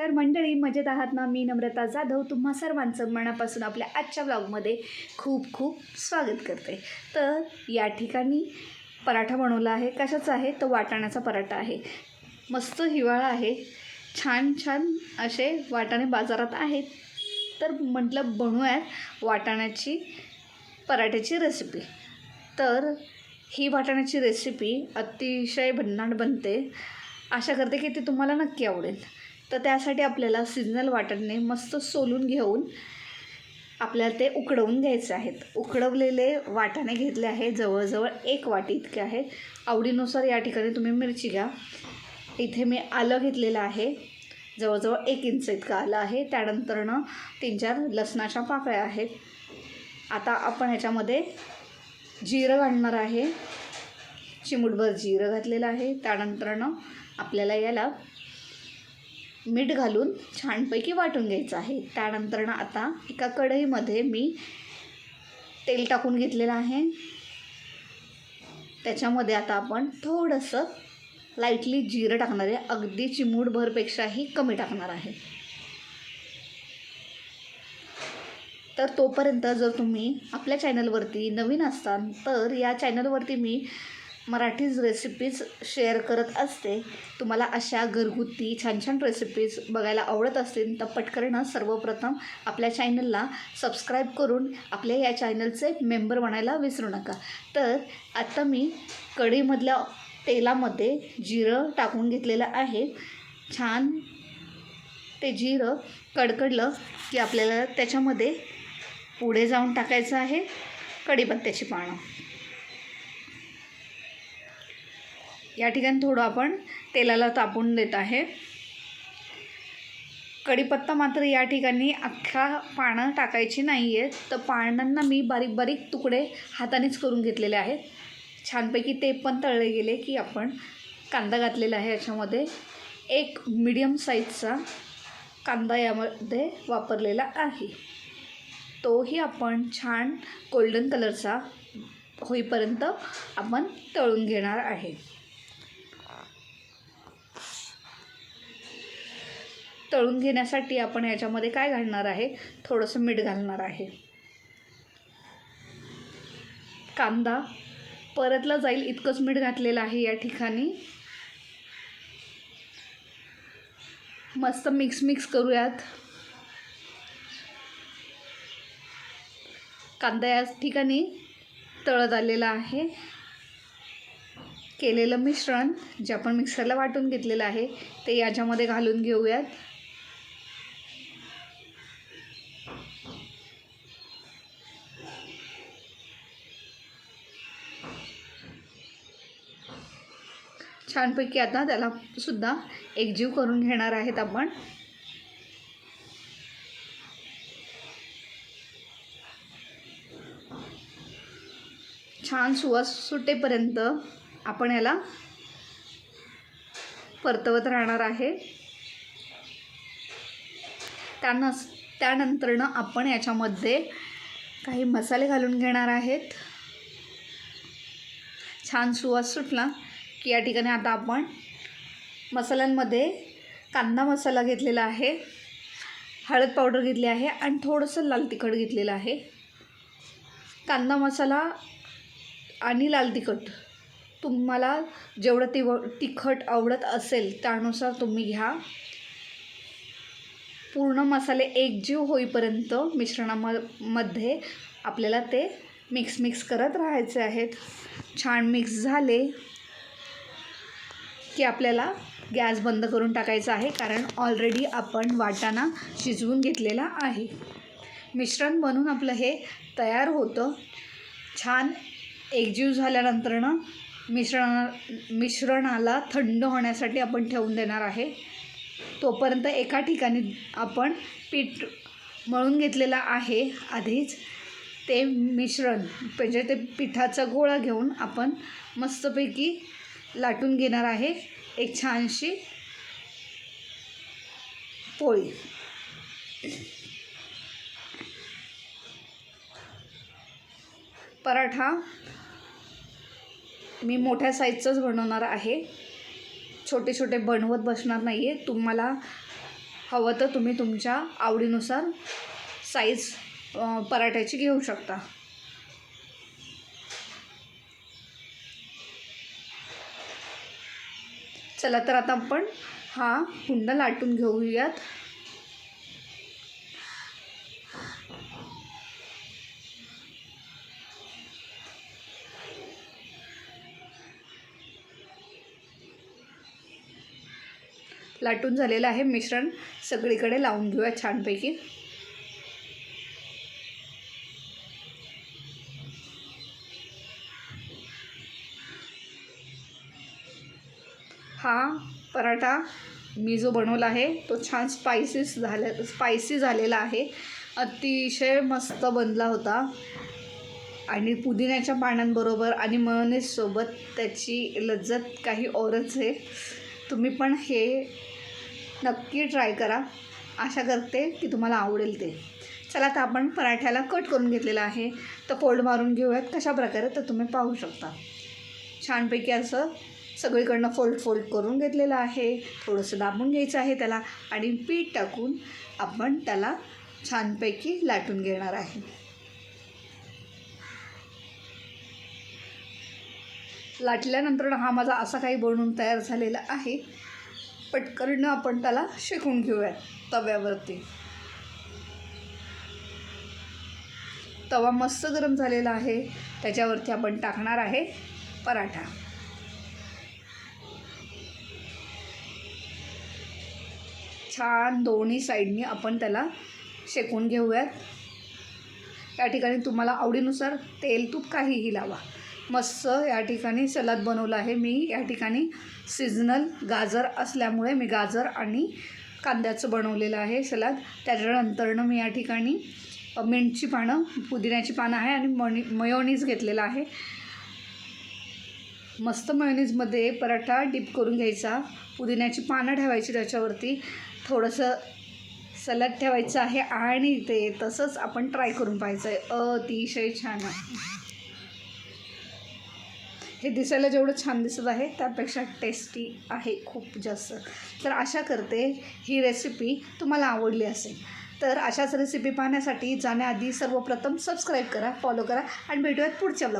नमस्कार मंडळी, मजेत आहात ना? मी नम्रता जाधव तुम्हा सर्वांचं मनापासून आपल्या आजच्या ब्लॉगमध्ये खूप खूप स्वागत करते। तर या ठिकाणी पराठा बनवला आहे। कशाचा आहे? तर वाटाण्याचा पराठा आहे। मस्त हिवाळा आहे, छान छान असे वाटाणे बाजारात आहेत। तर म्हटलं बनवूयात वाटाण्याची पराठ्याची रेसिपी। तर ही वाटाण्याची रेसिपी अतिशय भन्नाट बनते। आशा करते की ती तुम्हाला नक्की आवडेल। तर त्यासाठी आपल्याला सीजनल वाटाणे मस्त सोलून घेऊन आपल्याला ते उकडवून घ्यायचे आहेत। उकडवलेले वाटाणे घेतले आहे, जवळजवळ 1 वाटी इतके आहे। आवडीनुसार या ठिकाणी तुम्ही मिरची घ्या। इथे मी आलं घेतलेलं आहे, जवळजवळ 1 इंच इतकं आलं आहे। त्यानंतरनं 3-4 लसणाच्या पाकळ्या आहेत। आता आपण ह्याच्यामध्ये जिरं घालणार आहे, चिमूटभर जिरं घातलेलं आहे। त्यानंतरनं आपल्याला याला मीठ घालून छानपैकी वाटून घ्यायचं आहे। त्यानंतरनं आता एका कढईमध्ये मी तेल टाकून घेतलेलं आहे। त्याच्यामध्ये आता आपण थोडंसं लाईटली जिरं टाकणार आहे, अगदी चिमूटभरपेक्षाही कमी टाकणार आहे। तर तोपर्यंत जर तुम्ही आपल्या चॅनलवरती नवीन असाल तर या चॅनलवरती मी मराठीज रेसिपीज शेअर करत असते। तुम्हाला अशा घरगुती छान छान रेसिपीज बघायला आवडत असतील तर पटकन सर्वप्रथम आपल्या चॅनलला सबस्क्राईब करून आपल्या या चॅनलचे मेंबर बनायला विसरू नका। तर आता मी कढईमधल्या तेलामध्ये जिरं टाकून घेतलेलं आहे। छान ते जिरं कडकडलं की आपल्याला त्याच्यामध्ये पुढे जाऊन टाकायचं आहे कढीपत्त्याची पानं। या ठिकाणी थोडं आपण तेलाला तापून देत आहे। कढीपत्ता मात्र या ठिकाणी अख्खा पानं टाकायची नाही आहेत, तर पानांना मी बारीक बारीक तुकडे हातानेच करून घेतलेले आहेत। छानपैकी ते पण तळले गेले की आपण कांदा घातलेला आहे। याच्यामध्ये 1 मीडियम साईजचा कांदा यामध्ये वापरलेला आहे। तोही आपण छान गोल्डन कलरचा होईपर्यंत आपण तळून घेणार आहे। तळून घेण्यासाठी आपण याच्यामध्ये काय घालणार आहे? थोडंसं मीठ घालणार आहे। कांदा परतला जाईल इतकंच मीठ घातलेलं आहे या ठिकाणी। मस्त मिक्स करूयात। कांदा या ठिकाणी तळत आलेला आहे। केलेलं मिश्रण जे आपण मिक्सरला वाटून घेतलेलं आहे ते याच्यामध्ये घालून घेऊयात। छानपैकी आता त्याला सुद्धा एकजीव करून घेणार आहेत आपण। छान सुवास सुटेपर्यंत आपण याला परतवत राहणार आहे। त्यानंतरनं आपण याच्यामध्ये काही मसाले घालून घेणार आहेत। छान सुवास सुटला की या ठिकाणी आता आपण मसाल्यांमध्ये कांदा मसाला घेतलेला आहे, हळद पावडर घेतली आहे आणि थोडंसं लाल तिखट घेतलेलं आहे। कांदा मसाला आणि लाल तिखट तुम्हाला जेवढं तिखट आवडत असेल त्यानुसार तुम्ही घ्या। पूर्ण मसाले एकजीव होईपर्यंत मिश्रणामध्ये आपल्याला ते मिक्स करत राहायचे आहेत। छान मिक्स झाले की आपल्याला गॅस बंद करून टाकायचा आहे, कारण ऑलरेडी आपण वाटाणा शिजवून घेतलेला आहे। मिश्रण बनवून आपलं हे तयार होतं। छान एकजीव झाल्यानंतरनं मिश्रणाला थंड होण्यासाठी आपण ठेवून देणार आहे। तोपर्यंत एका ठिकाणी आपण पीठ मळून घेतलेलं आहे आधीच। ते मिश्रण म्हणजे ते पिठाचा गोळा घेऊन आपण मस्तपैकी लाटून घेणार आहे एक छानशी पोळी। पराठा मी मोठ्या साईजचाच बनवणार आहे, छोटे छोटे बनवत बसणार नाही आहे। तुम्हाला हवं तर तुम्ही तुमच्या आवडीनुसार साईज पराठ्याची घेऊ शकता. चला तर आता आपण हा हुंडा लाटून घेऊयात. लाटून झालेलं आहे मिश्रण सगळीकडे लावून घेऊया छानपैकी. हा पराठा मी जो बनवला आहे तो छान स्पायसी झालेला आहे. अतिशय मस्त बनला होता आणि पुदिन्याच्या पानांबरोबर आणि मेयोनेजसोबत त्याची लज्जत काही औरच आहे. तुम्ही पण हे नक्की ट्राय करा. आशा करते की तुम्हाला आवडेल ते. चला तर आपण पराठ्याला कट करून घेतलेला आहे, तर फोल्ड मारून घेऊयात कशा प्रकारे तर तुम्ही पाहू शकता. छानपैकी असं सगळीकडनं फोल्ड करून घेतलेलं आहे. थोडंसं दाबून घ्यायचं आहे त्याला आणि पीठ टाकून आपण त्याला छानपैकी लाटून घेणार आहे. लाटल्यानंतर हा माझा असा काही बनवून तयार झालेला आहे. पटकन आपण त्याला शेकून घेऊयात तव्यावरती. तवा मस्त गरम झालेला आहे. त्याच्यावरती आपण टाकणार आहे पराठा. छान दोन्ही साईडनी आपण त्याला शेकून घेऊयात. या ठिकाणी तुम्हाला आवडीनुसार तेल तूप काहीही लावा. मस्त या ठिकाणी सलाद बनवला आहे मी. या ठिकाणी सीझनल गाजर असल्यामुळे मी गाजर आणि कांद्याचं बनवलेलं आहे सलाद. त्याच्यानंतरनं मी या ठिकाणी मिंटची पानं, पुदिन्याची पानं आहे आणि मेयोनीज घेतलेला आहे. मस्त मेयोनीजमध्ये पराठा डिप करून घ्यायचा. पुदिन्याची पानं ठेवायची, त्याच्यावरती थोडंसं सलाद ठेवायचं आहे आणि ते तसंच आपण ट्राय करून पाहायचं आहे. अतिशय छान आहे. हे दिसायला जेवढं छान दिसत आहे त्यापेक्षा टेस्टी आहे खूप जास्त. तर आशा करते ही रेसिपी तुम्हाला आवडली असेल. तर अशाच रेसिपी पाहण्यासाठी जाण्याआधी सर्वप्रथम सबस्क्राईब करा, फॉलो करा आणि भेटूयात पुढच्या ब्लॉग.